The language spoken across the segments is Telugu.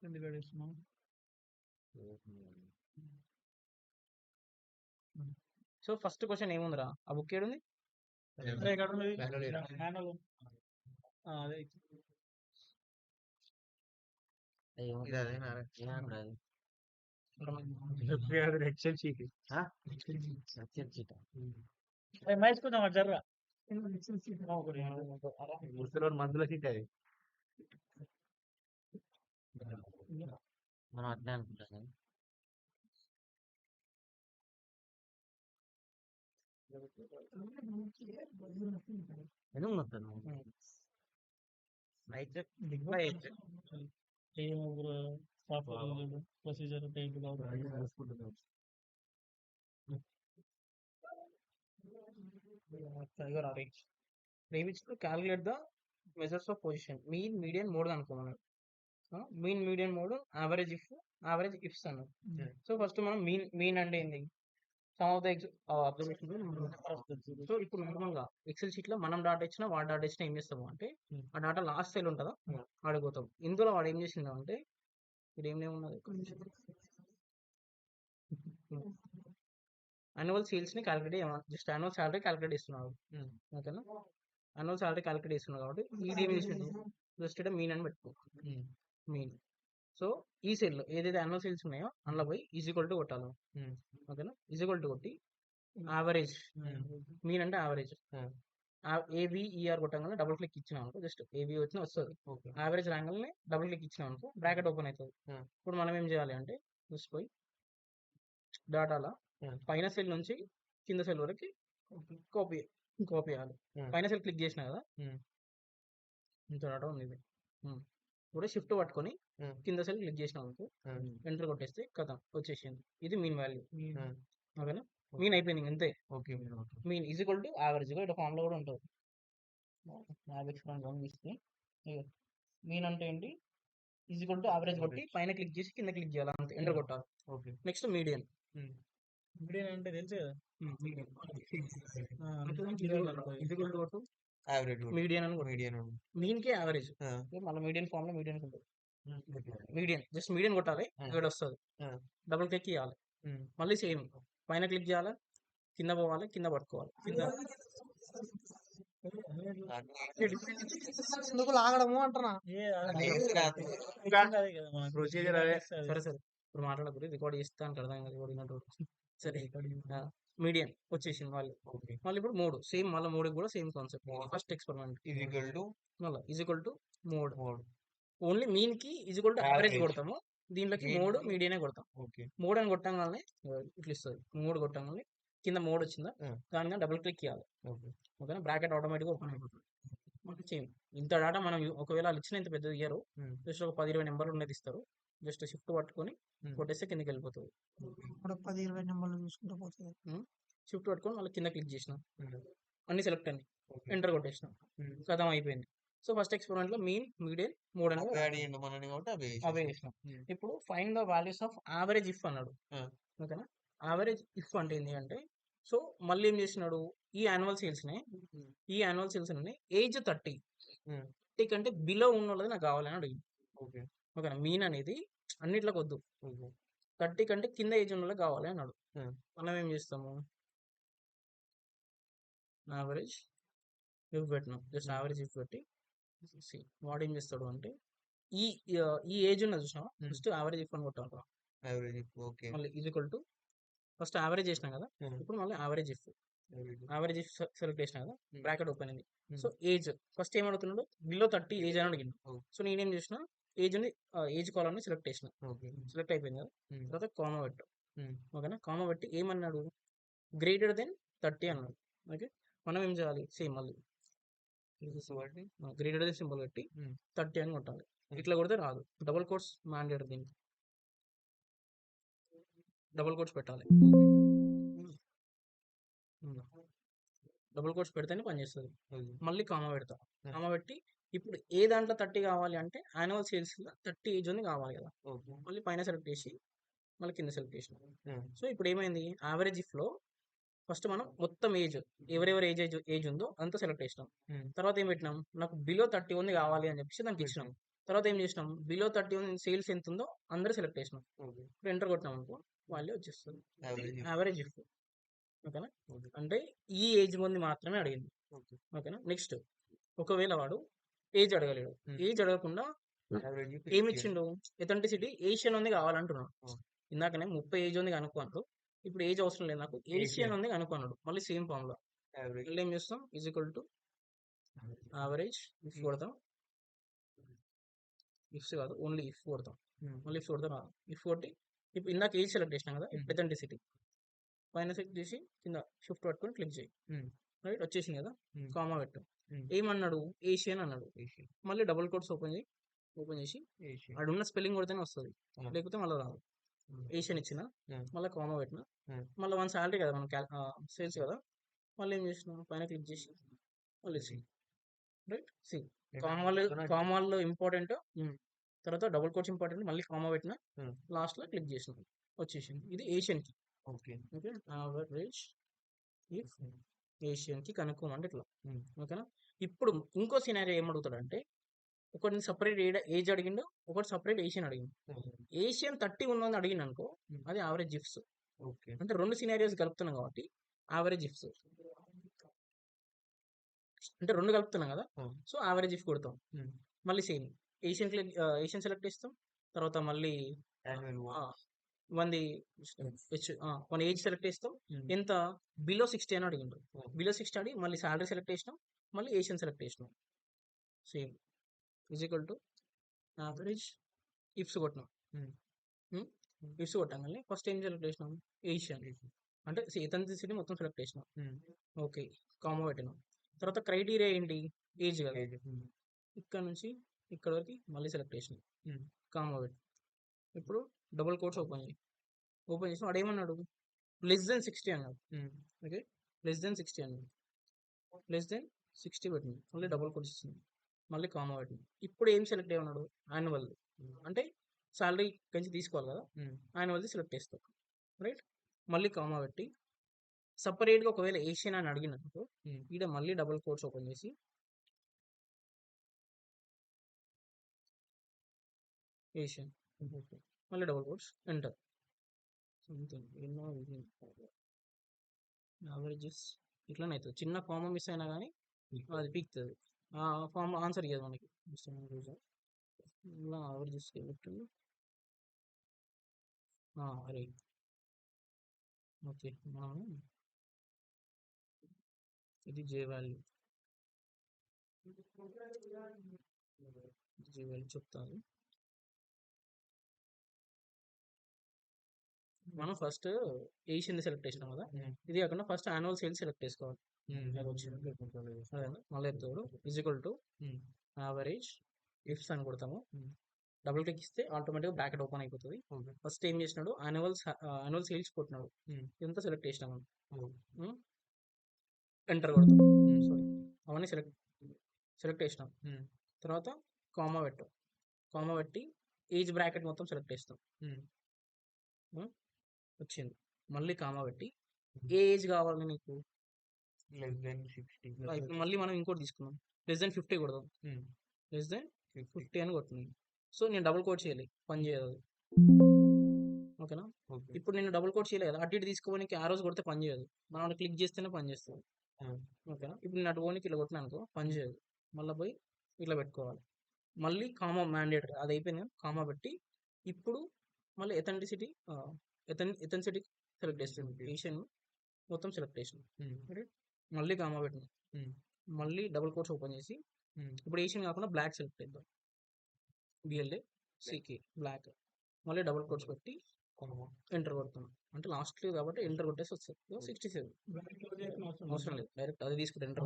ఎందుకు అడుగుతున్నావు? సో ఫస్ట్ క్వశ్చన్ ఏముందిరా? ఆ బుక్ ఏడుంది? అరే ఎక్కడ ఉన్నది? బెంగళూరు. మాన్యువల్. అదే ఇది అదేనా ఏమన్నా ఎక్సెల్ షీట్. మహేష్ కొంచెం అటు జరగరా. ముసలోడు మందుల షీట్ అది. మనం అట్లే అనుకుంటాం. ఎందుకు మొత్తం procedure calculate the measures of position mean median mode అనుకోమన్నాడు. Mean median mode average ifs అన్నాడు. సో ఫస్ట్ మనం మీన్ అంటే ఏంది? Sum of the observation. So ఇప్పుడు నార్మల్ గా ఎక్సెల్ షీట్ లో మనం డాటా ఇచ్చినా వాడు డాటా ఇచ్చినా ఏం చేస్తాము అంటే ఆ డాటా లాస్ట్ సెల్ ఉంటుందా ఆడిపోతాం. ఇందులో వాడు ఏం చేసిందా అంటే ఇది ఏమేమున్నది యాన్యువల్ సేల్స్ ని calculate just annual salary calculate ఇస్తున్నాడు. ఓకేనా? యాన్యువల్ సాలరీ క్యాలిక్యులేట్ ఇస్తున్నాడు కాబట్టి ఈ ఏం చేసిండు జస్ట్ మీన్ అని పెట్టుకో. మీన్. సో ఈ సెల్ ఏదైతే యాన్యువల్ సేల్స్ ఉన్నాయో అందులో పోయి ఈక్వల్ టు కొట్టాలి. ఓకేనా? ఈక్వల్ టు కొట్టి యావరేజ్ మీన్ అంటే యావరేజ్ ఏవిఈఆర్ కొట్టగానే డబుల్ క్లిక్ ఇచ్చినాం అనుకో జస్ట్ ఏవి వచ్చినా వస్తుంది. యావరేజ్ ర్యాంగిల్ని డబుల్ క్లిక్ ఇచ్చినాం అనుకో బ్రాకెట్ ఓపెన్ అవుతుంది. ఇప్పుడు మనం ఏం చేయాలి అంటే జస్ట్ పోయి డాటాలో పైన సెల్ నుంచి కింద సెల్ వరకు కాపీ చేయాలి. పైన సెల్ క్లిక్ చేసినా కదా ఇంత డాటా ఉంది ఇది. ఇప్పుడు షిఫ్ట్ పట్టుకొని కింద సెల్ క్లిక్ చేసినాం అనుకో ఎంటర్ కొట్టేస్తే కథ వచ్చేసింది. ఇది మీన్ వాల్యూ. ఓకేనా? మీన్ అయిపోయింది అంతే. మీన్ ఈక్వల్ టు యావరేజ్ ఇట్లా ఫామ్ లో కూడా ఉంటుంది. మీన్ అంటే ఏంటి? ఈక్వల్ టు యావరేజ్ కొట్టి పైన క్లిక్ చేసి కింద క్లిక్ చేయాలి అంతే. ఎంటర్ కొట్టాలి. Next median. మీడియన్ అంటే తెలుసు కదా. మీడియన్ అని మీన్ కి యావరేజ్ మళ్ళీ మీడియన్ ఫామ్ లో మీడియన్ ఉంటుంది. మీడియన్ జస్ట్ మీడియన్ కొట్టాలి ఇక్కడ వస్తుంది. డబుల్ క్లిక్ చేయాలి. మళ్ళీ సేమ్ పైన క్లిక్ చేయాలి కింద పోవాలి కింద పట్టుకోవాలి. కింద ఎందుకు లాగడము అంటున్నా. ప్రొసీజర్ అదే. సరే సరే ఇప్పుడు మాట్లాడకూడదు. రికార్డ్ చేస్తాను అర్థం కాదు కొడినట్టు. సరే మీడియం వచ్చేసింది మళ్ళీ. మళ్ళీ ఇప్పుడు మూడు సేమ్ మళ్ళీ మూడుకి కూడా సేమ్ కాన్సెప్ట్. ఫస్ట్ ఎక్స్పెరిమెంట్ మళ్ళీ equal to mode. Only mean కి ఈక్వల్ టు యావరేజ్ కొడతాము. దీంట్లోకి మోడ్ మీడియనే కొడతాం. మోడ్ అని కొట్టంగానే ఇట్లా ఇస్తుంది. మోడ్ కొట్టంగానే కింద మోడ్ వచ్చిందా దానిగా డబుల్ క్లిక్ చేయాలి. ఓకేనా? బ్రాకెట్ ఆటోమేటిక్గా ఓపెన్ అయిపోతుంది. సేమ్ ఇంత డాటా మనం ఒకవేళ ఇచ్చిన ఇంత పెద్దది ఇయ్యరు. జస్ట్ ఒక 10-20 నెంబర్లు ఉన్నది ఇస్తారు. జస్ట్ షిఫ్ట్ పట్టుకొని కొట్టేస్తే కిందకి వెళ్ళిపోతుంది. 10-20 నెంబర్లు చూసుకుంటూ పోతుంది. షిఫ్ట్ పట్టుకొని మళ్ళీ కింద క్లిక్ చేసిన అన్ని సెలెక్ట్ అన్ని ఎంటర్ కొట్టేసిన కథం అయిపోయింది. సో ఫస్ట్ ఎక్స్పెరిమెంట్ లో మీన్ మీడియన్ మోడ్ అని అవే చేసిన. ఇప్పుడు find the values of average if అన్నాడు. ఓకేనా? యావరేజ్ ఇఫ్ అంటే ఏంటి అంటే సో మళ్ళీ ఏం చేసినాడు ఈ యాన్యువల్ సేల్స్ ని ఏజ్ 30 కంటే బిలో ఉన్న వాళ్ళది నాకు కావాలని అడిగింది. ఓకేనా? మీన్ అనేది అన్నిట్లోకి వద్దు. 30 కంటే కింద ఏజ్ ఉన్న వాళ్ళకి కావాలి అన్నాడు. మనం ఏం చేస్తాము యావరేజ్ ఇఫ్ పెట్టినాం. జస్ట్ యావరేజ్ ఇఫ్ పెట్టి వాడు ఏం చేస్తాడు అంటే ఈ ఏజ్ ఉన్నది చూసినా ఫస్ట్ యావరేజ్ ఇఫ్ అని కొట్టాలి. మళ్ళీ ఈక్వల్ టు ఫస్ట్ యావరేజ్ చేసినాం కదా ఇప్పుడు మళ్ళీ యావరేజ్ ఇఫ్ సెలెక్ట్ చేసినా కదా బ్రాకెట్ ఓపెన్ అయింది. సో ఏజ్ ఫస్ట్ ఏం అడుగుతున్నాడు బిలో 30 ఏజ్ అని అడిగింది. సో నేనేం చేసిన ఏజ్ కాలం సెలెక్ట్ చేసిన. సెలెక్ట్ అయిపోయింది కదా తర్వాత కామా పెట్టు. ఓకేనా? కామా పెట్టి ఏమన్నాడు గ్రేటర్ దెన్ 30 అన్నాడు. ఓకే మనం ఏం చేయాలి సేమ్ మళ్ళీ గ్రేటర్ దెన్ సింబల్ పెట్టి 30 అని కొట్టాలి. ఇట్లా కొడితే రాదు. Double quotes mandatory. దీనికి డబుల్ కోట్స్ పెట్టాలి. డబుల్ కోట్స్ పెడితేనే పనిచేస్తుంది. మళ్ళీ కామా పెడతా. కామా పెట్టి ఇప్పుడు ఏ దాంట్లో 30 కావాలి అంటే యాన్యువల్ సేల్స్ లో 30 ఏజ్ ఉంది కావాలి కదా. మళ్ళీ పైన సెలెక్ట్ చేసి మళ్ళీ కింద సెలెక్ట్ చేసిన. సో ఇప్పుడు ఏమైంది యావరేజ్ ఇఫ్ లో ఫస్ట్ మనం మొత్తం ఏజ్ ఎవరెవరు ఏజ్ ఉందో అంతా సెలెక్ట్ చేసినాం. తర్వాత ఏం పెట్టినాం నాకు బిలో 30 ఉంది కావాలి అని చెప్పేసి దానికి ఇచ్చినాం. తర్వాత ఏం చేసినాం, బిలో 30 ఉంది సేల్స్ ఎంత ఉందో అందరూ సెలెక్ట్ చేసినాం. ఇప్పుడు ఎంటర్ కొట్టినాం అనుకో వాల్యూ వచ్చేస్తుంది యావరేజ్ ఇఫ్. ఓకేనా, అంటే ఈ ఏజ్ మంది మాత్రమే అడిగింది. ఓకేనా, నెక్స్ట్ ఒకవేళ వాడు ఏజ్ అడగలేడు, ఏజ్ అడగకుండా ఏమి ఇచ్చిండు, ఎథెంటిసిటీ ఏషియన్ ఉంది కావాలంటున్నాడు. ఇందాకనే 30 ఏజ్ ఉంది కనుక్కున్నాడు, ఇప్పుడు ఏజ్ అవసరం లేదు నాకు, ఏషియన్ ఉంది కనుక్కున్నాడు. మళ్ళీ సేమ్ ఫామ్ లో మళ్ళీ ఏం చేస్తాం, is equal to average if కొడతాం, ఇఫ్స్ కాదు ఓన్లీ ఇఫ్ కొడతాం. మళ్ళీ ఇఫ్ కొడతాం, ఇఫ్ కొట్టి ఇప్పుడు ఇందాక ఏజ్ సెలెక్ట్ చేసినాం కదా, ఇప్పుడు ఎథెంటిసిటీ పైన సెలెక్ట్ చేసి కింద షిఫ్ట్ పట్టుకొని క్లిక్ చేయి. రైట్, వచ్చేసింది కదా, కామా పెట్టు. ఏమన్నాడు, ఏషియన్ అన్నాడు. మళ్ళీ డబుల్ కోట్స్ ఓపెన్ చేసి అక్కడ ఉన్న స్పెల్లింగ్ కొడితేనే వస్తుంది, లేకపోతే మళ్ళీ రాదు. ఏషియన్ ఇచ్చిన మళ్ళీ కామా పెట్టిన, మళ్ళీ 1 శాలరీ కదా మనం సేల్స్ కదా, మళ్ళీ ఏం చేసిన పైన క్లిక్ చేసి మళ్ళీ సి. రైట్, సి కామాల్లో ఇంపార్టెంట్, తర్వాత డబుల్ కోట్స్ ఇంపార్టెంట్, మళ్ళీ కామా పెట్టిన, లాస్ట్ లో క్లిక్ చేసిన వచ్చేసింది. ఇది ఏషియన్ కి. ఓకే, యావరేజ్ ఇఫ్ ఏషియన్ కి కనుక్కోమంటే ఇట్లా. ఓకేనా, ఇప్పుడు ఇంకో సినారియో ఏమడుగుతాడంటే, ఒకటి సపరేట్ ఏజ్ అడిగిండు, ఒకటి సపరేట్ ఏషియన్ అడిగిండు. ఏషియన్ 30 ఉందని అడిగింది అనుకో, అది యావరేజ్ ఇఫ్స్. అంటే 2 సినారియోస్ కలుపుతున్నాం కాబట్టి యావరేజ్ ఇఫ్స్, అంటే 2 కలుపుతున్నాం కదా, సో యావరేజ్ ఇఫ్ కొడతాం. మళ్ళీ సేమ్ ఏషియన్ సెలెక్ట్ చేస్తాం, తర్వాత మళ్ళీ వన్ ఏజ్ సెలెక్ట్ చేస్తాం, ఎంత బిలో 60 అని అడిగిండు. బిలో 60 అడిగి మళ్ళీ శాలరీ సెలెక్ట్ చేసినాం, మళ్ళీ ఏషియన్ సెలెక్ట్ చేసినాం. Same is equal to average ifs కొట్టినాం. ఇఫ్స్ కొట్టంగానే ఫస్ట్ ఏం సెలెక్ట్ చేసినాం, ఏషియన్, అంటే ఎథెంటిసిటీ మొత్తం సెలెక్ట్ చేసినాం. ఓకే, కామా పెట్టినాం. తర్వాత క్రైటీరియా ఏంటి, ఏజ్ కదా, ఇక్కడ నుంచి ఇక్కడ వరకు మళ్ళీ సెలెక్ట్ చేసినాం, కామా పెట్టి. ఇప్పుడు డబుల్ కోట్స్ ఓపెన్ చేసినాం, వాడు ఏమన్నాడు, లెస్ దెన్ 60 అన్నాడు. ఓకే, లెస్ దెన్ 60 అన్నాడు, లెస్ దెన్ 60 పెట్టింది, మళ్ళీ డబుల్ కోట్స్ ఇస్తుంది, మళ్ళీ కామా పెట్టింది. ఇప్పుడు ఏం సెలెక్ట్ చేయమన్నాడు, యాన్యువల్, అంటే శాలరీ కొంచెం తీసుకోవాలి కదా, యాన్యువల్ది సెలెక్ట్ చేస్తాం. రైట్, మళ్ళీ కామా పెట్టి సపరేట్గా ఒకవేళ ఏషియన్ అని అడిగినప్పుడు ఇక్కడ మళ్ళీ డబుల్ కోట్స్ ఓపెన్ చేసి ఏషియన్, మళ్ళీ double quotes enter. Something averages ఇట్లానే అవుతుంది, చిన్న ఫామ్ మిస్ అయినా కానీ అది పీక్తుంది. ఫామ్ ఆన్సర్ ఇయ్యదు మనకి. యావరేజెస్ పెట్టండి. అరే ఓకే, మనం ఇది జే వాల్యూ చెప్తాను. మనం ఫస్ట్ ఏషియన్ సెలెక్ట్ చేసినాం కదా, ఇది కాకుండా ఫస్ట్ యాన్యువల్ సేల్స్ సెలెక్ట్ చేసుకోవాలి. మళ్ళీ ఎత్తాడు is equal to average ifs అని కొడతాము, డబుల్ క్లిక్ ఇస్తే ఆటోమేటిక్గా బ్రాకెట్ ఓపెన్ అయిపోతుంది. ఫస్ట్ ఏం చేసినాడు, యాన్యువల్ సేల్స్ కొట్టినాడు, ఎంత సెలెక్ట్ చేసినాము, ఎంటర్ కొడతాం. సారీ, అవన్నీ సెలెక్ట్ చేసినాం. తర్వాత కామా పెట్టి ఏజ్ బ్రాకెట్ మొత్తం సెలెక్ట్ చేస్తాం, వచ్చింది. మళ్ళీ కామా పెట్టి ఏ ఏజ్ కావాలి నీకు, ఇప్పుడు మళ్ళీ మనం ఇంకోటి తీసుకున్నాం, లెస్ దెన్ 50 కొడదాం, లెస్ దెన్ 50 అని కొట్టినాయి. సో నేను డబుల్ కోట్ చేయాలి, పని చేయదు. ఓకేనా, ఇప్పుడు నేను డబుల్ కోట్ చేయలేదు, అటు ఇటు తీసుకోవడానికి ఆ రోజు కొడితే పని చేయదు, మనం క్లిక్ చేస్తేనే పని చేస్తుంది. ఓకేనా, ఇప్పుడు నేను అటు పోనీకి ఇట్లా కొట్టినా అనుకో పని చేయదు, మళ్ళీ పోయి ఇట్లా పెట్టుకోవాలి. మళ్ళీ కామా మ్యాండేటరీ, అది అయిపోయింది, కామా పెట్టి ఇప్పుడు మళ్ళీ ఎథెంటిసిటీ సెలెక్ట్ చేస్తుంది, ఏషియన్ మొత్తం సెలెక్ట్ చేసినాం. మళ్ళీ కామా పెట్టినాం, మళ్ళీ డబుల్ కోట్స్ ఓపెన్ చేసి ఇప్పుడు ఏషియన్ కాకుండా బ్లాక్ సెలెక్ట్ చేద్దాం, బిఎల్ఏ సికే బ్లాక్, మళ్ళీ డబుల్ కోట్స్ పెట్టి ఎంటర్ కొడుతున్నాం, అంటే లాస్ట్ కాబట్టి ఎంటర్ కొట్టేసి వస్తుంది 67. అవసరం లేదు, డైరెక్ట్ అది తీసుకుంటే ఎంటర్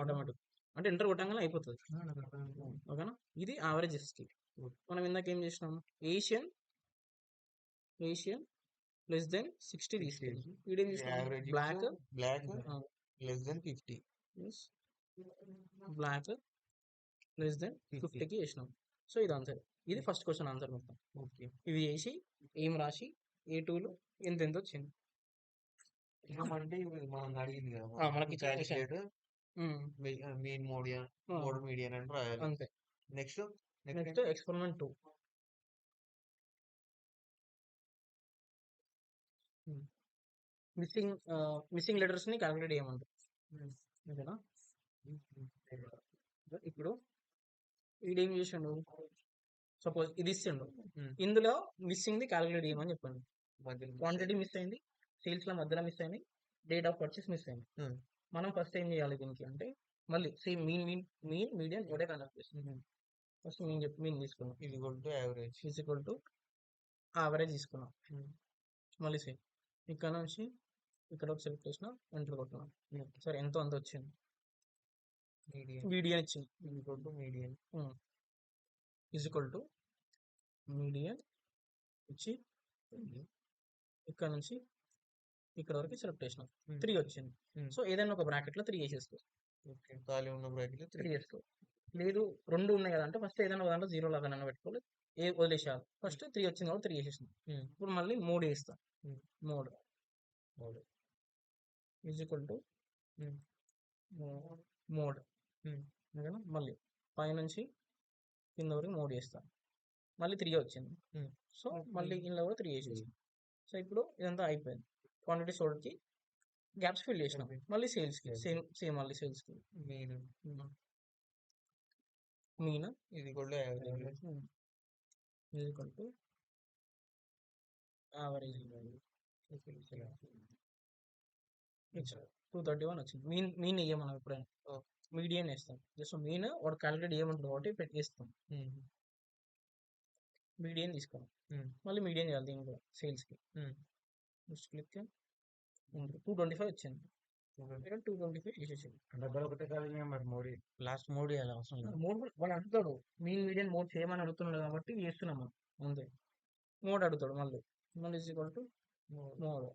ఆటోమేటిక్, అంటే ఎంటర్ కొట్టంగానే అయిపోతుంది. ఓకేనా, ఇది యావరేజెస్కి. మనం ఇందాక ఏం చేసినాం, ఏషియన్ లెస్ దెన్ 60 తీసుకెళ్ళి వీడేం చేసినాం, block less than 50. Block less than 50కి వేసినాం. సో ఇది ఆన్సర్, ఇది ఫస్ట్ క్వశ్చన్ ఆన్సర్ మొత్తం. ఓకే, ఇవి చేసి ఏం రాసి A2లో ఎంత వచ్చింది అంటే మనం అడిగింది కదా, మనకి క్యాలిక్యులేట్ మీన్ మోడ్ మీడియన్ అంటే రాయాలి. అంతే. Next next experiment 2. Missing letters ని క్యాలిక్యులేట్ చేయమంటారు. ఓకేనా? ఇప్పుడు వీడేం చేసిండు, సపోజ్ ఇది ఇచ్చిండు, ఇందులో మిస్సింగ్ ది క్యాలిక్యులేట్ చేయమని చెప్పండి. క్వాంటిటీ మిస్ అయింది, సేల్స్ లో మధ్యలో మిస్ అయింది, డేట్ ఆఫ్ పర్చేస్ మిస్ అయింది. మనం ఫస్ట్ ఏం చేయాలి దీనికి అంటే మళ్ళీ సేమ్ మీడియం ఒకటే కనెక్ట్ చేస్తుంది. ఫస్ట్ మీన్ తీసుకున్నాం, ఇది to average equal to average తీసుకున్నాం. మళ్ళీ సేమ్ ఇక్కడ నుంచి ఇక్కడ ఒక సెలెక్ట్ చేసిన ఎంటర్ కొట్టినాం. సరే ఎంతో అంత వచ్చింది, మీడియన్ ఇచ్చింది. మీడియం ఈక్వల్ టు మీడియన్ ఇచ్చి ఇక్కడ నుంచి ఇక్కడ వరకు సెలెక్ట్ చేసినాం. 3 వచ్చింది. సో ఏదైనా ఒక బ్రాకెట్ లో 3 వేసేసుకో. ఖాళీ ఉన్న బ్రాకెట్ 3 వేసుకో. లేదు 2 ఉన్నాయి కదా అంటే ఫస్ట్ ఏదైనా ఒక దాంట్లో 0 లాగా పెట్టుకోవాలి, వదిలేసేయాలి. ఫస్ట్ 3 వచ్చింది కాబట్టి 3 వేసేసినాం. ఇప్పుడు మళ్ళీ 3 వేస్తాం. 3 ఈక్వల్ టు మోడ్. ఓకేనా? మళ్ళీ పైనుంచి కింద వరకు 3 వేస్తాం. మళ్ళీ 3 వచ్చింది. సో మళ్ళీ ఇందులో కూడా 3 వేసేసాం. సో ఇప్పుడు ఇదంతా అయిపోయింది. క్వాంటిటీ సోల్డ్కి గ్యాప్స్ ఫిల్ చేసినాం. మళ్ళీ సేల్స్కి సేమ్ మళ్ళీ సేల్స్కి మీన్ ఇది కూడా యావరేజ్ ఈక్వల్ టు యావరేజ్ 231 వచ్చింది. మీన్ వేయమనం ఎప్పుడైనా మీడియన్ వేస్తాం. జస్ట్ మీన్ వాడు క్యాలిక్యులేట్ చేయమంటారు కాబట్టి పెట్టేస్తాం. మీడియన్ తీసుకోవాలి. మళ్ళీ మీడియన్ చేయాలి దీనికి సేల్స్కి. జస్ట్ క్లిక్ 225 వచ్చింది. 225 వేసేసింది. లాస్ట్ 3 వేయాలి అవసరం లేదు. మోడ్ వాడు అడుగుతాడు, మీడియన్ మోడ్ చేయమని అడుగుతున్నాడు కాబట్టి చేస్తున్నాము అంతే. మోడ్ అడుగుతాడు మళ్ళీ ఈక్వల్ టు మోడ్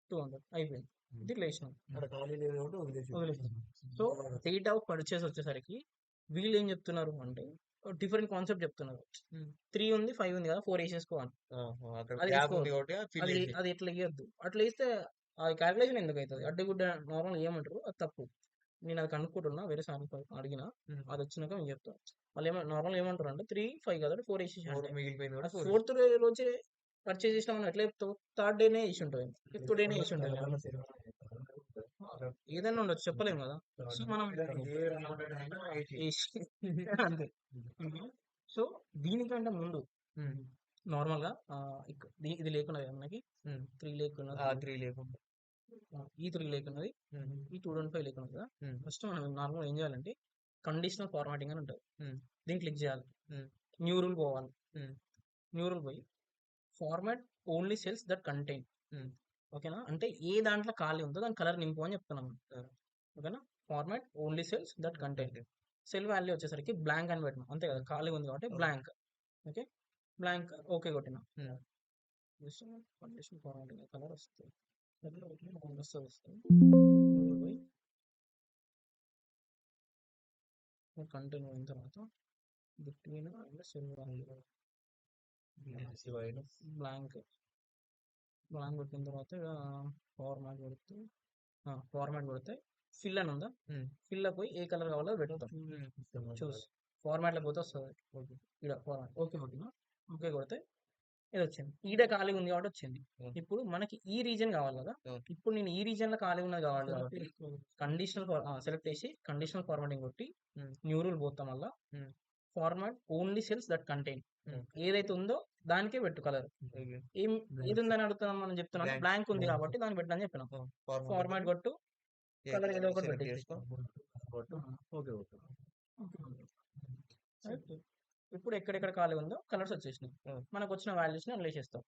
200 అయిపోయింది. ఇది లేచినాం, వదిలేసినాం. సో డేట్ ఆఫ్ పర్చేస్ వచ్చేసరికి వీళ్ళు ఏం చెప్తున్నారు అంటే డిఫరెంట్ కాన్సెప్ట్ చెప్తున్నారు. 3 ఉంది 5 ఉంది కదా 4 వేసేసుకోవాలి. అది ఎట్లా వేయద్దు, అట్లా వేస్తే అది క్యాలిక్యులేషన్ ఎందుకు అవుతుంది, అడ్డగుడ్డ నార్మల్ ఏమంటారు అది తప్పు. నేను అది కనుక్కుంటున్నా, వేరే సార్ అడిగిన, అది వచ్చినాక నేను చెప్తాను. వాళ్ళు నార్మల్ ఏమంటారు అంటే 3 5 కదా 4 వేసేసి 4th రోజే పర్చేస్ చేసినా మనం ఎట్లా చెప్తావు, 3rd డేనే వేసి ఉంటుంది, 5th డేనే వేసి ఉంటుంది. ఏదైనా ఉండొచ్చు, చెప్పలేము కదా. సో మనం అంతే. సో దీనికంటే ముందు నార్మల్ గా ఇది లేకున్నది మనకి 3 లేకున్నది, ఈ 3 లేకున్నది, ఈ 225 లేకున్నది కదా. ఫస్ట్ మనం నార్మల్ ఏం చేయాలంటే కండిషనల్ ఫార్మాటింగ్ అని ఉంటుంది, దీన్ని క్లిక్ చేయాలి. న్యూ రూల్ పోవాలి. న్యూ రూల్ పోయి format only cells that contain. ఓకేనా? అంటే ఏ దాంట్లో ఖాళీ ఉందో దాని కలర్ నింపు అని చెప్తున్నాం. ఓకేనా? Format only cells that contain. Cell value వచ్చేసరికి బ్లాంక్ అని పెట్టినాం, అంతే కదా, ఖాళీ ఉంది కాబట్టి బ్లాంక్. ఓకే, బ్లాంక్ ఓకే కొట్టినా. కండిషన్ ఫార్మాటింగ్ కలర్ వస్తుంది, కంటైన్ అయిన తర్వాత between and cell value blank కొట్టిన తర్వాత ఫార్మాట్ కొడితే ఫిల్ అని ఉందా, ఫిల్ పోయి ఏ కలర్ కావాలో పెడతాం. చూసి ఫార్మాట్లో పోతే వస్తుంది ఇక్కడ ఫార్మాట్. ఓకే కొట్టినా, ఓకే కొడితే ఇది వచ్చింది. ఈడ ఖాళీ ఉంది కాబట్టి వచ్చింది. ఇప్పుడు మనకి ఈ రీజన్ కావాలి కదా, ఇప్పుడు నేను ఈ రీజన్ లో ఖాళీ ఉన్నది కావాలి కాబట్టి కండిషనల్ సెలెక్ట్ చేసి కండిషనల్ ఫార్మాటింగ్ కొట్టి న్యూ రూల్ పోతాం. వల్ల format only cells that contain, ఏదైతే ఉందో దానికే పెట్టు కలర్. ఏది ఉందని అడుగుతున్నాం మనం చెప్తున్నాం, బ్లాంక్ ఉంది కాబట్టి దాన్ని పెట్టని చెప్పినాం. ఫార్మాట్ కొట్టు, కలర్ ఏదో ఒకటి పెట్టేసుకో. ఇప్పుడు ఎక్కడెక్కడ ఖాళీ ఉందో కలర్స్ వచ్చేసినాయి. మనకు వచ్చిన వాల్యూస్ ని అందులో వేసేస్తాం.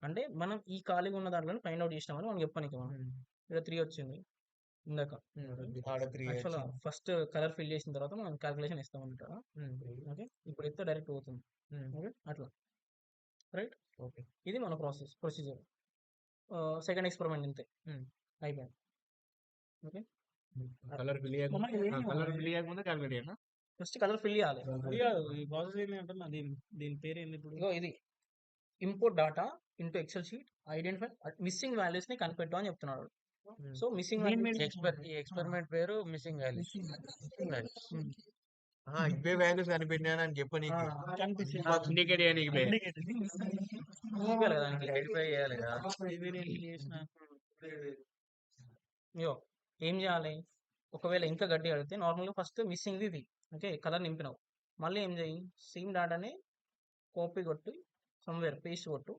అంటే మనం ఈ ఖాళీగా ఉన్న దాంట్లో ఫైండ్ అవుట్ చేసినామని మనం చెప్పడానికి. ఇక్కడ 3 వచ్చింది ఇందాక. ఫస్ట్ కలర్ ఫిల్ చేసిన తర్వాత మనం క్యాల్కులేషన్ ఇస్తామంటారా. ఓకే, ఇప్పుడు అయితే డైరెక్ట్ పోతుంది. ఓకే, అట్లా రైట్. ఓకే, ఇది మన ప్రొసీజర్. సెకండ్ ఎక్స్పెరిమెంట్ ఇంతే, అయిపోయింది. ఓకే, కలర్ ఫిల్ చేయకుండా క్యాలిక్యులేట్ చేయనా? ఫస్ట్ కలర్ ఫిల్ చేయాలి. ఈ ప్రాసెస్ ఏంటి అంటున్నా, దీని పేరు ఏంది ఇప్పుడు? ఇది import data into Excel sheet, identify missing values ని కనిపెట్టు అని చెప్తున్నాడు. సో మిస్సింగ్ దీని వాల్యూస్ మీద ఈ ఎక్స్పెరిమెంట్ పేరు మిస్సింగ్ వాల్యూస్. ఇవే వాల్యూస్ కనిపెట్టినా అని చెప్పనీకి కనిపించింది మాకు ఇండికేట్ చేయనీకి బే. చూపించాలి కదా దానికి. ఐడెంటిఫై చేయాలి కదా. చేసిన అయ్యో ఏం చేయాలి? ఒకవేళ ఇంకా గట్టి అడిగితే నార్మల్గా ఫస్ట్ మిస్సింగ్ ఇది ఓకే కలర్ నింపినావు, మళ్ళీ ఏం చేయి సేమ్ డాటాని కాపీ కొట్టి సమ్వేర్ పేస్ట్ కొట్టు,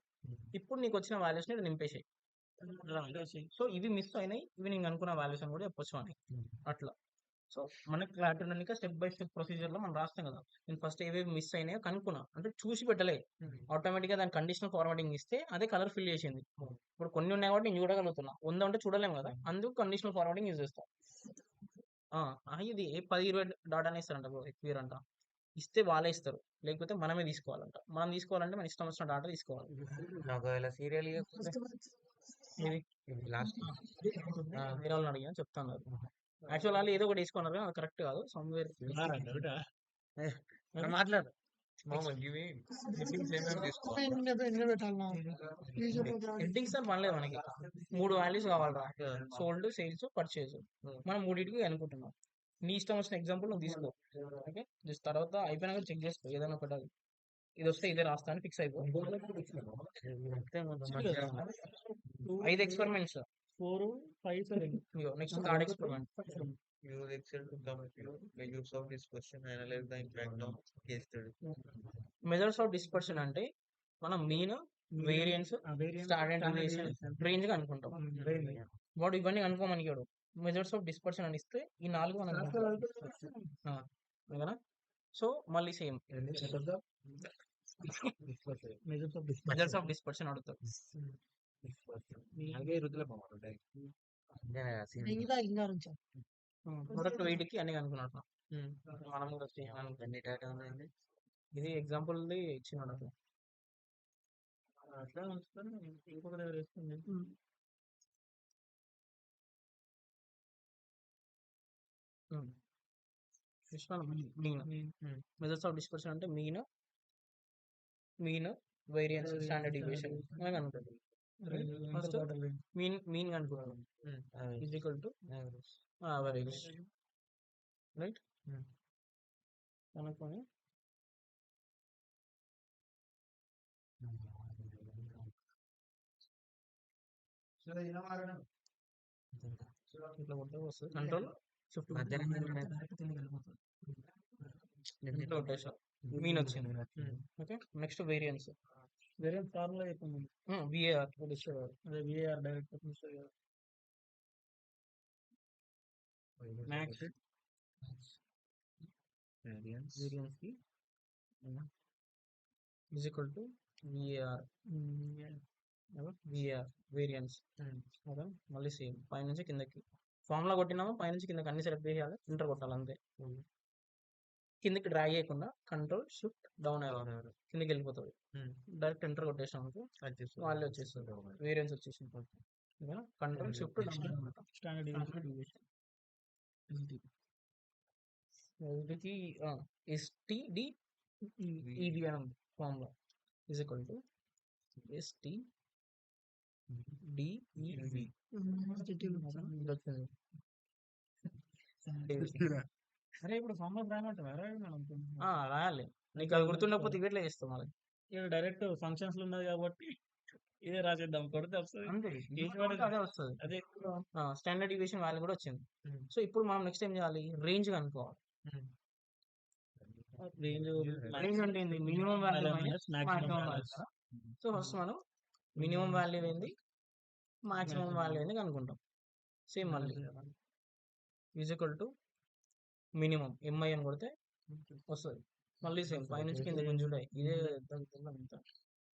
ఇప్పుడు నీకు వచ్చిన వాల్యూస్ని ఇక్కడ నింపేసాయి. సో ఇవి మిస్ అయినాయి, ఇవి నేను అనుకున్న వాల్యూస్ అని కూడా చెప్పొచ్చు అని అట్లా. సో మనకి క్లారిటీ ఉండడానికి స్టెప్ బై స్టెప్ ప్రొసీజర్లో మనం రాస్తాం కదా. నేను ఫస్ట్ ఏవేవి మిస్ అయినాయో కనుక్కున్నా, అంటే చూసి పెట్టలే, ఆటోమేటిక్గా దాని కండిషనల్ ఫార్మాటింగ్ ఇస్తే అదే కలర్ ఫిల్ చేసింది. ఇప్పుడు కొన్ని ఉన్నాయి కాబట్టి నేను చూడగలుగుతున్నా, ఉందంటే చూడలేము కదా, అందుకు కండిషనల్ ఫార్మాటింగ్ యూజ్ చేస్తాం. ఇది 10-20 డాటానే ఇస్తారంట బ్రో, ఎక్కువ అంట. ఇస్తే వాళ్ళే ఇస్తారు, లేకపోతే మనమే తీసుకోవాలంట. మనం తీసుకోవాలంటే మన ఇష్టం వచ్చిన డాటా తీసుకోవాలి. ఒకవేళ సీరియల్ ఇది లాస్ట్ వేరే వాళ్ళని అడిగినా చెప్తాను. యాక్చువల్ వాళ్ళు ఏదో ఒకటి తీసుకున్నారు అది కరెక్ట్ కాదు. సమ్వేర్ మాట్లాడు. మామ ఇవి హెడ్డింగ్స్ ఏమేమి తీసుకోవాలి? ఎన్ని పెట్టాలన్నా హెడ్డింగ్స్ అని పనిలేదు మనకి. 3 వాల్యూస్ కావాలరా, సోల్డ్, సేల్స్, పర్చేజ్. మనం మూడింటికి అనుకుంటున్నాం. నీ ఇష్టం వచ్చిన ఎగ్జాంపుల్ నువ్వు తీసుకో. ఓకే జస్ట్ తర్వాత అయిపోయినాక చెక్ చేసుకో ఏదైనా పెట్టాలి. ఇది వస్తే ఇదే రాస్తా అని ఫిక్స్ అయిపో. 5 experiments. 4, 5, 7. Next third experiment. Use Excel to compute the use of dispersion, analyze the impact of case study. Measures of dispersion అంటే మనం mean, variance, standard deviation, range గా అనుకుంటాం. వాడు ఇవన్నీ అనుకోమనికాడు. మెజర్స్ ఆఫ్ డిస్పర్షన్ అని ఇస్తే ఈ 4 మనం అనుకుంటాం. సో మళ్ళీ సేమ్ మెజర్స్ ఆఫ్ డిస్పర్షన్ అడుగుతాం. ప్రొడక్ట్ వెయిట్ కి అన్ని అనుకున్నట్టు మనం కూడా చేయాలి. ఇది ఎగ్జాంపుల్ ఇచ్చినాడు అట్లా. అట్లా ఉంచుకొని ఇంకొక దగ్గర వేస్తుంది. మెజర్స్ ఆఫ్ డిస్పర్షన్ అంటే మీన్, వేరియన్స్, స్టాండర్డ్ డీవియేషన్ మనకు అనుకుంటుంది. ఫస్ట్ మీన్ అనుకుంటాం is equal to average, right? అనుకొని ఇట్లా కొడితే వస్తుంది. కంట్రోల్ షిఫ్ట్ రొటేషన్ మీన్ వచ్చింది. Okay next variance. వేరే ఫార్ములా చెప్పింది. విఏఆర్ అదే VAR డైరెక్ట్ మ్యాక్స్ వేరియన్స్ కి is equal to VAR variance. Okay మళ్ళీ సేమ్ పైనుంచి కిందకి ఫార్ములా కొట్టినాము, పైనుంచి కిందకి అన్ని సెలెక్ట్ చేయాలి, ఎంటర్ కొట్టాలి అంతే. కిందకి డ్రాగ్ చేయకుండా కంట్రోల్ షిఫ్ట్ డౌన్ అయ్యాలి, కిందకి వెళ్ళిపోతుంది. డైరెక్ట్ ఎంటర్ కొట్టేసాం వాళ్ళే వచ్చేస్తుంది, వేరియన్స్ వచ్చేసింది. Control shift down standard STDED అని ఉంది formula. Is equal to STDEV. అరే ఇప్పుడు ఫార్ములా రాయమంటావా? రాయాలి, నీకు అది గుర్తుండకపోతే ఇవట్లే చేస్తాం మళ్ళీ. డైరెక్ట్ ఫంక్షన్స్ లో ఉన్నది కాబట్టి ఇదే రాసేద్దాం, కొడితే వస్తుంది. అంతే అదే వస్తుంది. అదే స్టాండర్డ్ డీవియేషన్ వాల్యూ కూడా వచ్చింది. సో ఇప్పుడు మనం నెక్స్ట్ ఏం చేయాలి? రేంజ్ కనుక్కోవాలి. రేంజ్ అంటే ఏంది? Minimum value minus maximum value. So first మనం మినిమం వాల్యూ ఏంది, మాక్సిమం వాల్యూ ఏంది కనుక్కుంటాం. సేమ్ మళ్ళీ is equal to minimum MI అని కొడితే వస్తుంది. మళ్ళీ సేమ్ పైనుంచి కింద కొంచెం ఉంటాయి. ఇదే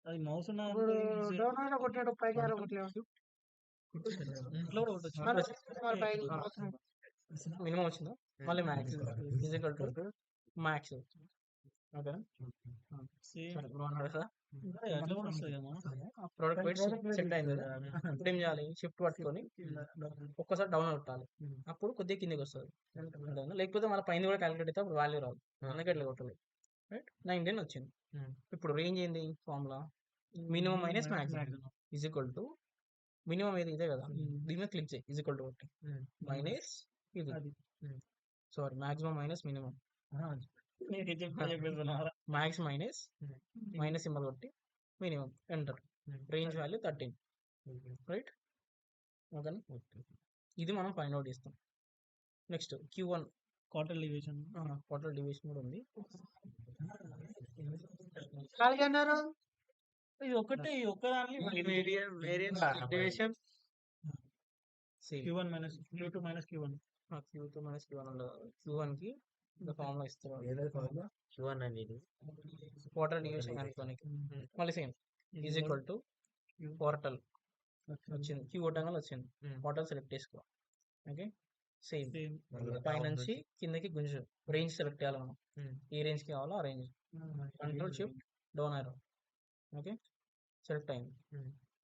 అది మౌస్ ఉన్న కొట్టాడు పైకి ఇంట్లో కూడా కొట్టచ్చు. మినిమం వచ్చిందా, మళ్ళీ max is equal to max. Okay అట్లా కూడా వస్తుంది కదా. ప్రోడక్ట్ వెయిట్ సెట్ అయింది కదా. ఇప్పుడు ఏం చేయాలి? షిఫ్ట్ పట్టుకొని ఒక్కసారి డౌన్ కొట్టాలి, అప్పుడు కొద్దిగా కిందకి వస్తుంది. లేకపోతే మన పైన కూడా క్యాలిక్యులేట్ అయితే అప్పుడు వాల్యూ రాదు, అందుకే ఇట్లా కొట్టాలి. రైట్ 19 వచ్చింది. ఇప్పుడు రేంజ్ ఏంది? Formula minimum minus maximum is equal to minimum ఏది ఇదే కదా, దీని మీద క్లిక్ చేయి ఈజ్ ఈక్వల్ టు కొట్టి మైనస్ ఇది, అది. సారీ మాక్సిమం మైనస్ మినిమం, నేను చెప్పేస్తున్నారా మ్యాక్స్ మైనస్ మైనస్ సింబల్ కొట్టి minimum enter, range value 13, right. ఓకేనా, ఇది మనం ఫైండ్ అవుట్ చేస్తాం. Next Q1 quarter division quarter division కూడా ఉంది. ఖాళీగా అన్నారు ఇది ఒకటే ఒక్కదాన్ని division same Q1 minus Q2 minus Q1 Q2 minus Q1 ఉండదు. Q1 కి ఇంకా ఫార్ములా ఇస్తారు, Q1 అనేది క్వార్టర్ డివిజన్ కనుక్కోనికి. మళ్ళీ same is equal to quarter వచ్చింది, Q కొట్టంగా వచ్చింది, క్వార్టర్ సెలెక్ట్ చేసుకో. ఓకే, సేమ్ సేమ్ పైనుంచి కిందకి గుంజు, రేంజ్ సెలెక్ట్ చేయాలి మనం, ఏ రేంజ్ కి కావాలో ఆ రేంజ్, కంట్రోల్ షిఫ్ట్ డౌన్ ఆరో. ఓకే, సెలెక్ట్ అయింది.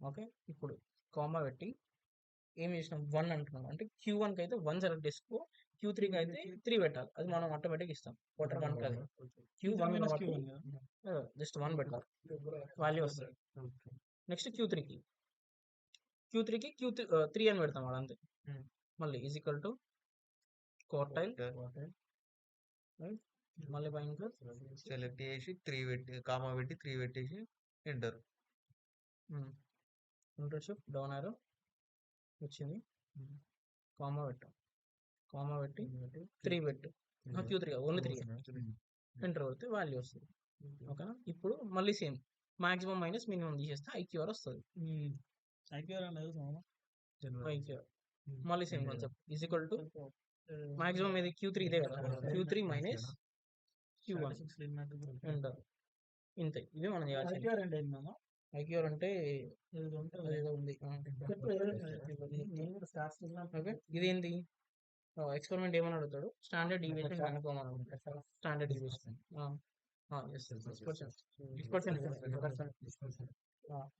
ఓకే, ఇప్పుడు కామా పెట్టి ఏం చేసినాం 1 అంటున్నాం అంటే Q1 కి అయితే 1 సెలెక్ట్ చేసుకో, Q3 కి అయితే 3 పెట్టాలి, అది మనం ఆటోమేటిక్ ఇస్తాం. క్వార్టర్ 1 కి అది Q1 మైనస్ కాబట్టి Q1 కదా జస్ట్ 1 పెట్టాలి, వాల్యూ వస్తుంది. నెక్స్ట్ Q3 కి Q3 అని పెడతాం వాడు అంతే. మళ్ళీ ఈజ్ ఈక్వల్ టు క్వార్టైల్, మళ్ళీ పైన సెలెక్ట్ చేసి 3 పెట్టి కామా పెట్టి 3 పెట్టేసి ఎంటర్. కంట్రోల్ షిఫ్ట్ డౌన్ ఆరో వచ్చింది, కామా పెట్టాం, కామా పెట్టి 3 పెట్టు, Q3 ఓన్లీ 3 ఎంటర్ కొడితే వాల్యూ వస్తుంది. ఓకేనా, ఇప్పుడు మళ్ళీ సేమ్ మాక్సిమం మైనస్ మినిమం తీసేస్తే IQR వస్తుంది. IQR అనేది IQR మళ్ళీ same concept is equal to maximum ఇది Q3 ఇదే కదా, Q3 మైనస్ Q1 ఎంటర్, ఇంతే. ఇవి మనం చేయాల్సింది. IQR అంటే ఏంటన్నా IQR అంటే ఏదో ఉంటుంది ఏదో ఉంది. నేను కూడా స్టార్ట్ ఓకే, ఇదేంటి ఎక్స్పెరిమెంట్ ఏమని అడుగుతాడు, స్టాండర్డ్ డీవియేషన్ కనుక్కోమని అడుగుతాడు. Standard deviation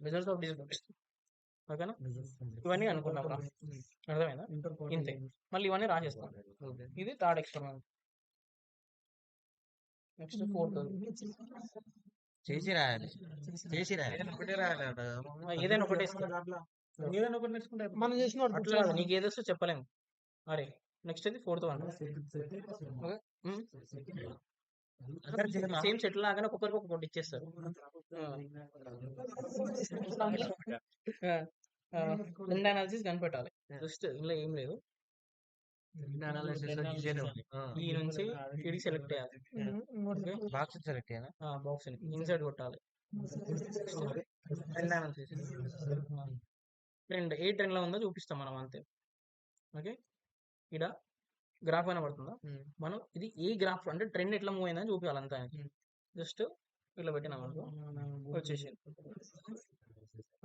results of distribution. ఓకేనా, ఇవన్నీ అనుకున్నాం, అర్థమైందా? ఇంతే, మళ్ళీ ఇవన్నీ రాసేస్తాం. ఇది థర్డ్ ఎక్స్పెరిమెంట్. నెక్స్ట్ ఫోర్త్, చేసి రాయాలి ఒకటే రాయాలట. ఏదైనా ఒకటి ఇస్తాం. ఏదైనా ఒకటి నేర్చుకుంటే మనం చేసిన అట్లా కాదు, నీకు ఏదొస్తో చెప్పలేము. అరే నెక్స్ట్ ఇది ఫోర్త్ వన్. సేమ్ సెట్ లాగానే ఒక్కొక్కరికి ఒక్కొక్కటి ఇచ్చేస్తారు. రెండు అనాలిసిస్ కనిపెట్టాలి, జస్ట్ ఇందులో ఏం లేదు. ఈ నుంచి ఇది సెలెక్ట్ చేయాలి, బాక్స్ సెలెక్ట్ చేయాలి. బాక్స్ ని ఇన్సర్ట్ కొట్టాలి. ట్రెండ్ అనాలిసిస్, ట్రెండ్ ఏ ట్రెండ్ లో ఉందో చూపిస్తాం మనం అంతే. ఓకే, ఇక్కడ గ్రాఫ్ అయినా పడుతుందా, మనం ఇది ఏ గ్రాఫ్ అంటే ట్రెండ్ ఎట్లా మూవ్ అయిందని చూపించాలి అంతా. జస్ట్ ఇట్లా పెట్టినాం అనుకో వచ్చేసి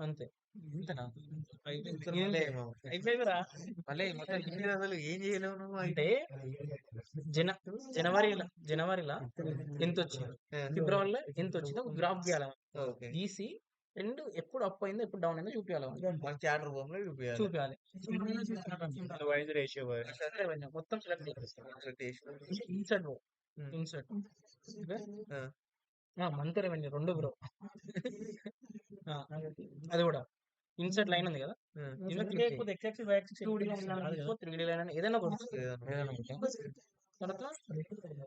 అంతే. అయిపోయిందిరా. మళ్ళీ మొత్తం ఇన్ని రోజులు ఏం చేయలేవు నువ్వు? అంటే జనవరిలో ఎంత వచ్చింది, ఫిబ్రవరిలో ఎంత వచ్చింది, ఒక గ్రాఫ్ గీయాలి. ఓకే, గీసి ట్రెండ్ ఎప్పుడు అప్ అయిందో ఎప్పుడు డౌన్ అయిందో చూపించాలి, మన చాట్ రూపంలో చూపించాలి. చూపించాలి. వైజ్ రేషియో మొత్తం సెలెక్ట్ చేసి insert insert month revenue 2 bro. అది కూడా ఇన్సర్ట్ లైన్ ఉంది కదా, త్రీ లైన్ ఏదైనా తర్వాత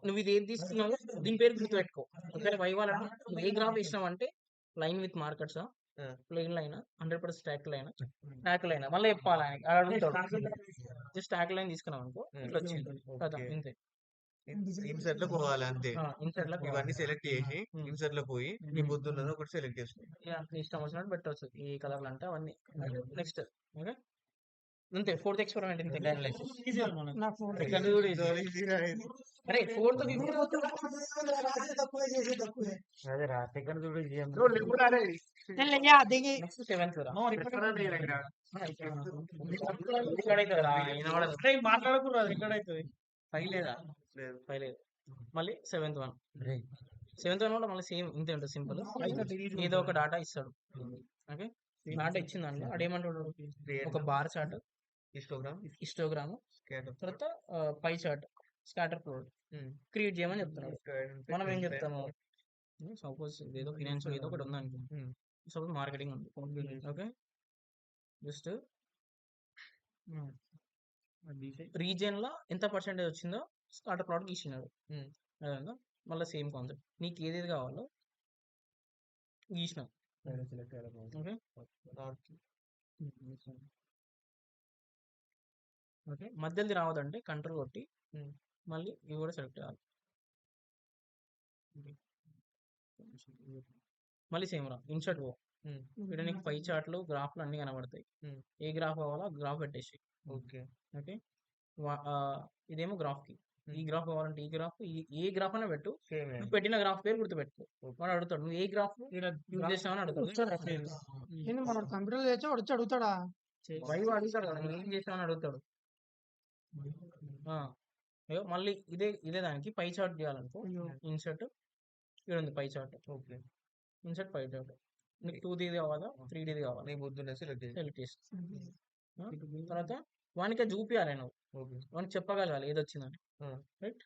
నువ్వు ఇది ఏది తీసుకున్నావు దీని పేరు గుర్తుపెట్టుకో. ఒకవేళ వైవాలంటే నువ్వు ఏ గ్రాఫ్ వేసినావు అంటే line with markets, plain line, 100% stock line, stock line మళ్ళీ చెప్పాలి జస్ట్ స్టాక్ లైన్ తీసుకున్నావు అనుకో ఇట్లా వచ్చింది కదా, ఇంతే. ఇన్సర్ట్ లో పోవాలి అంతే. ఇన్సర్ట్ లో ఇవన్నీ సెలెక్ట్ చేసి ఇన్సర్ట్ లో పోయి నీ పొద్దున్నది ఒకటి సెలెక్ట్ చేసుకో. ఇష్టం వచ్చినట్టు పెట్టవచ్చు ఈ కలర్లు అంటే అవన్నీ. నెక్స్ట్ ఓకే అంతే, ఫోర్త్ ఎక్స్పెరిమెంట్ ఇంతే. అరే ఫోర్త్ అదే రా సెకండ్ చూడు నెక్స్ట్ సెవెంత్ మాట్లాడకూడదు రికార్డ్ అవుతుంది. ఫైవ్ లేదా, ఫైవ్ లేదు. మళ్ళీ సెవెంత్ వన్ కూడా మళ్ళీ సేమ్ ఇంతే ఉంటుంది, సింపుల్. ఏదో ఒక డాటా ఇస్తాడు. ఓకే, డాటా ఇచ్చిన దాంట్లో అడేమంటాడు, ఒక బార్ చార్ట్, హిస్టోగ్రామ్, తర్వాత pie chart, scatter plot create చేయమని చెప్తున్నాడు. మనం ఏం చెప్తాము, సపోజ్ ఏదో ఫినాన్స్ ఏదో ఒకటి ఉందనుకో, సపోజ్ మార్కెటింగ్ ఉంది. ఓకే, జస్ట్ అది తీసేయ్. రీజియన్ లో ఎంత పర్సెంటేజ్ వచ్చిందో స్కాటర్ ప్లాట్ గీసినాడు. Hmm. అదేనా మళ్ళీ సేమ్ కాన్సెప్ట్ నీకు ఏదేది కావాలో గీసినాం. ఓకే ఓకే మధ్యది రావద్దంటే కంట్రోల్ కొట్టి మళ్ళీ ఇవి కూడా సెలెక్ట్ చేయాలి. మళ్ళీ సేమ్ రా ఇన్సర్ట్ పో. ఇక్కడ నీకు పై చార్ట్లు గ్రాఫ్లు అన్ని కనబడతాయి. ఏ గ్రాఫ్ కావాలో గ్రాఫ్ పెట్టేసి. ఓకే ఓకే ఇదేమో గ్రాఫ్ కి ఈ గ్రాఫ్ కావాలంటే ఈ గ్రాఫ్ ఏ గ్రాఫ్ అయినా పెట్టు. సేమ్ నువ్వు పెట్టిన గ్రాఫ్ పేరు గుర్తుపెట్టుకో. వాడు అడుగుతాడు నువ్వు ఏ గ్రాఫ్ యూజ్ చేసినావు అని అడుగుతాడు. నేను మనం కంప్యూటర్ చేయొచ్చా వచ్చి అడుగుతాడా? వైవ్ అడుగుతాడు కదా నువ్వు ఏం చేసినావు అని అడుగుతాడు. అయ్యో మళ్ళీ ఇదే దానికి పై చార్ట్ చేయాలనుకో. అయ్యో. ఇన్సర్ట్ ఇక్కడ ఉంది pie chart. Okay insert pie chart నీకు 2D కావాలా 3D కావాలా నీ బుద్ధునే సెలెక్ట్ చేసి సెలెక్ట్ చేసి తర్వాత వానికి చూపియాలి నువ్వు. ఓకే వానికి చెప్పగలగాలి ఏది వచ్చిందని. Hmm. రైట్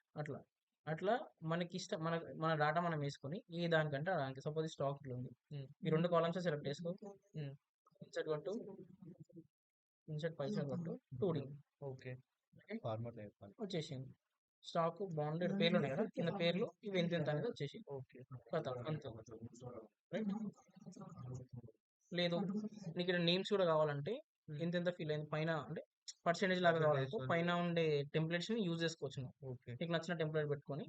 అట్లా మనకి ఇష్టం మన డాటా మనం వేసుకొని ఏ దానికంటే దానికి సపోజ్ స్టాక్ ఇట్లా ఉంది. ఈ 2 కాలమ్స్ సెలెక్ట్ చేసుకో. ఇన్సర్ట్ కొట్టు ఇన్సర్ట్ పై చార్ట్ కొట్టు 2D ఓకే వచ్చేసింది. స్టాక్ బాండ్ పేర్లు ఉన్నాయి కదా కింద పేర్లు ఇవి ఎంత ఎంత అనేది వచ్చేసి ఓకే కథ అంతే. రైట్ లేదు నీకు ఇక్కడ నేమ్స్ కూడా కావాలంటే ఎంత ఫీల్ అయింది పైన అంటే పర్సెంటేజ్ లాగా కావాలనుకో పైన ఉండే టెంప్లెట్స్ ని యూజ్ చేసుకోవచ్చు. నువ్వు ఓకే నీకు నచ్చిన టెంప్లెట్ పెట్టుకొని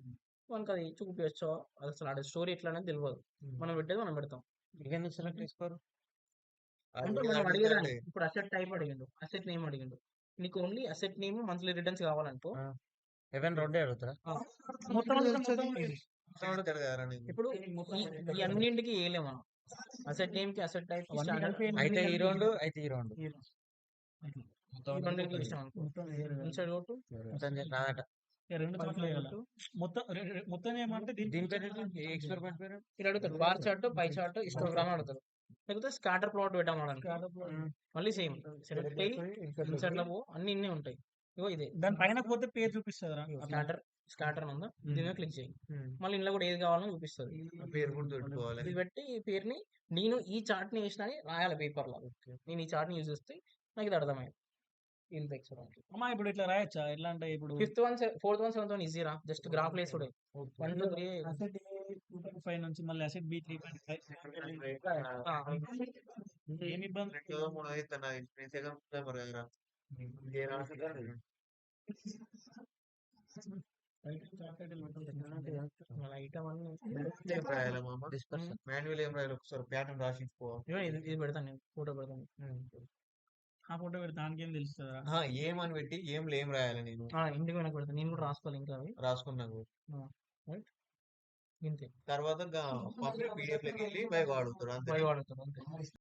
మనకి అది చూపించవచ్చు. అసలు ఆడ స్టోరీ ఎట్లా అనేది తెలియదు. మనం పెట్టేది మనం పెడతాం. ఎందుకు సెలెక్ట్ చేసుకోరు? అంటే మనం అడిగేదాన్ని ఇప్పుడు అసెట్ టైప్ అడిగిండు అసెట్ నేమ్ అడిగిండు. నీకు only asset name monthly returns కావాలనుకో ఎవరైనా రెండే అడుగుతారా? మొత్తం అడుగుతాడు కదరా నీకు. ఇప్పుడు ఈ అన్నింటికి వేయలేము మనం. అసెట్ నేమ్ కి అసెట్ టైప్ అయితే ఈ రెండు అయితే ఈ రెండు ఇన్సైడ్ కొట్టు మొత్తం రాదట. రెండు చోట్ల వేయాలా? మొత్తం ఏమంటే దీని పేరు ఎక్స్పెరిమెంట్ పేరు ఇలా అడుగుతాడు bar chart pie chart histogram అడుగుతాడు. లేకపోతే స్కాటర్ ప్లాట్ పెట్టామడానికి మళ్ళీ సేమ్ సెలెక్ట్ అయ్యి ఇన్సర్ట్ లో పో అన్ని ఇన్ని ఉంటాయి. ఇగో ఇదే దాని పైన పోతే పేరు చూపిస్తుందిరా. స్కాటర్ ఉందా దీని మీద క్లిక్ చేయి. మళ్ళీ ఇంట్లో కూడా ఏది కావాలని చూపిస్తుంది. పేరు కూడా పెట్టుకోవాలి. ఇది పెట్టి ఈ పేరుని నేను ఈ చార్ట్ ని వేసిన రాయాలి పేపర్ లో. నేను ఈ చార్ట్ ని యూజ్ చేస్తే నాకు ఇది అర్థమైంది. ఇంత ఎక్స్పెరిమెంట్ అమ్మా ఇప్పుడు ఇట్లా రాయొచ్చా? ఎట్లా అంటే ఇప్పుడు 5th 1 4th 1 7th 1 ఈజీ రా జస్ట్ గ్రాఫ్ లేసుడే 1 2 3 అసెట్ 2.5 నుంచి మళ్ళీ అసెట్ బి 3.5 ఏమి ఇబ్బంది? 2 3 అయితే నా సెకండ్ నెంబర్ కదరా. ఐటమ్ అన్ని ఏం రాయాలి మామ? మాన్యువల్ ఏం రాయాలి? ఒకసారి ప్యాటర్న్ రాసిపోవాలి. ఇదిగో ఇది పెడతాను నేను ఫోటో పెడతాను. ఆ ఫోటో పెడితే దానికి ఏం తెలుస్తుందా? ఏమని పెట్టి ఏం రాయాలి నేను ఇంటికి వెనక పెడతాను నేను కూడా రాసుకోవాలి ఇంకా అవి రాసుకున్నాను. రైట్ ఇంతే తర్వాత పబ్లిక్ పీడిఎఫ్ లోకి వెళ్ళి బై వాడుతారు అంతే. వాడుతాను అంతే.